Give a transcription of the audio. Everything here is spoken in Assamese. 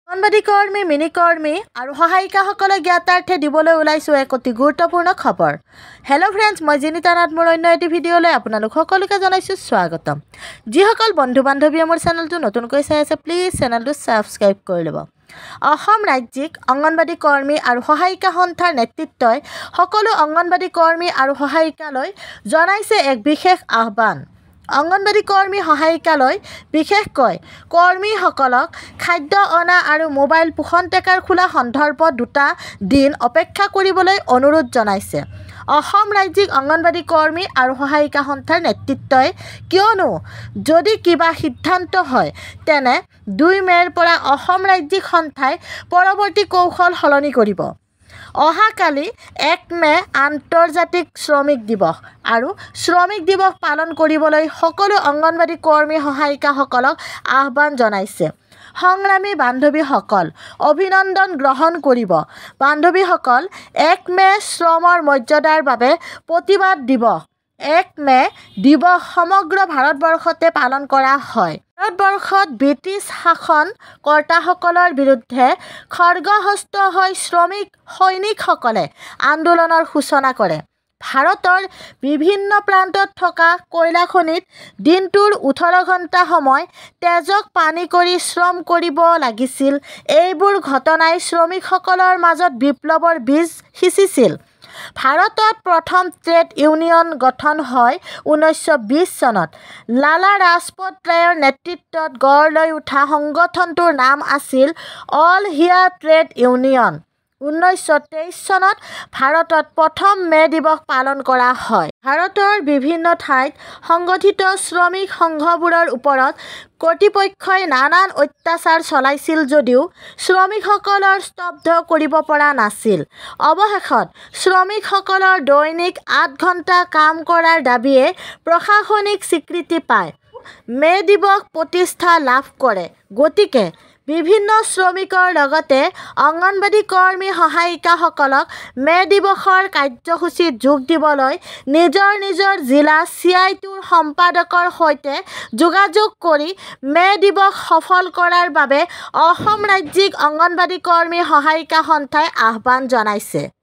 অংগনবাড়ী কৰ্মী, মিনি কৰ্মী আৰু সহায়িকাসকলক জ্ঞাতাৰ্থে দিবলৈ ওলাইছোঁ এক অতি গুৰুত্বপূৰ্ণ খবৰ। হেল্ল' ফ্ৰেণ্ডছ, মই জিনিতা নাথ। মোৰ অন্য এটি ভিডিঅ'লৈ আপোনালোক সকলোকে জনাইছোঁ স্বাগতম। যিসকল বন্ধু বান্ধৱীয়ে মোৰ চেনেলটো নতুনকৈ চাই আছে, প্লিজ চেনেলটো ছাবস্ক্ৰাইব কৰি ল'ব। অসম ৰাজ্যিক অংগনবাড়ী কৰ্মী আৰু সহায়িকা সন্থাৰ নেতৃত্বই সকলো অংগনবাড়ী কৰ্মী আৰু সহায়িকালৈ জনাইছে এক বিশেষ আহ্বান। অংগনবাড়ী কৰ্মী সহায়িকালৈ বিশেষকৈ কৰ্মীসকলক খাদ্য অনা আৰু মোবাইল পোষণ টেকাৰ খোলা সন্দৰ্ভত 2টা দিন অপেক্ষা কৰিবলৈ অনুৰোধ জনাইছে অসম ৰাজ্যিক অংগনবাড়ী কৰ্মী আৰু সহায়িকা সন্থাৰ নেতৃত্বই। কিয়নো যদি কিবা সিদ্ধান্ত হয় তেনে 2 মে'ৰ পৰা অসম ৰাজ্যিক সন্থাই পৰৱৰ্তী কৌশল সলনি কৰিব। অহাকালি 1 মে' আন্তৰ্জাতিক শ্ৰমিক দিৱস আৰু শ্ৰমিক দিৱস পালন কৰিবলৈ সকলো অংগনবাড়ী কৰ্মী সহায়িকাসকলক আহ্বান জনাইছে। সংগ্ৰামী বান্ধৱীসকল, অভিনন্দন গ্ৰহণ কৰিব। বান্ধৱীসকল, 1 মে' শ্ৰমৰ মৰ্যাদাৰ বাবে প্ৰতিবাদ দিৱস। 1 মে' দিৱস সমগ্ৰ ভাৰতবৰ্ষতে পালন কৰা হয়। ভাৰতবৰ্ষত ব্ৰিটিছ শাসন কৰ্তাসকলৰ বিৰুদ্ধে খড়গহস্ত হৈ শ্ৰমিক সৈনিকসকলে আন্দোলনৰ সূচনা কৰে। ভাৰতৰ বিভিন্ন প্ৰান্তত থকা কয়লা খনিত দিনটোৰ 18 ঘণ্টা সময় তেজক পানী কৰি শ্ৰম কৰিব লাগিছিল। এইবোৰ ঘটনাই শ্ৰমিকসকলৰ মাজত বিপ্লৱৰ বীজ সিঁচিছিল। ভাৰতত প্ৰথম ট্ৰেড ইউনিয়ন গঠন হয় 1920 চনত। লালা ৰাজপথ ৰায়ৰ নেতৃত্বত গঢ় লৈ উঠা সংগঠনটোৰ নাম আছিল অল ইণ্ডিয়া ট্ৰেড ইউনিয়ন। 1923 চনত ভাৰতত প্ৰথম মে' দিৱস পালন কৰা হয়। ভাৰতৰ বিভিন্ন ঠাইত সংগঠিত শ্ৰমিক সংঘবোৰৰ ওপৰত কৰ্তৃপক্ষই নানান অত্যাচাৰ চলাইছিল যদিও শ্ৰমিকসকলৰ স্তব্ধ কৰিব পৰা নাছিল। অৱশেষত শ্ৰমিকসকলৰ দৈনিক 8 ঘণ্টা কাম কৰাৰ দাবীয়ে প্ৰশাসনিক স্বীকৃতি পায়। মে' দিৱস প্ৰতিষ্ঠা লাভ কৰে। গতিকে বিভিন্ন শ্ৰমিকৰ লগতে অংগনবাড়ী কৰ্মী সহায়িকাসকলক মে' দিৱসৰ কাৰ্যসূচীত যোগ দিবলৈ নিজৰ জিলা CITUৰ সম্পাদকৰ সৈতে যোগাযোগ কৰি মে' দিৱস সফল কৰাৰ বাবে অসম ৰাজ্যিক অংগনবাড়ী কৰ্মী সহায়িকা সন্থাই আহ্বান জনাইছে।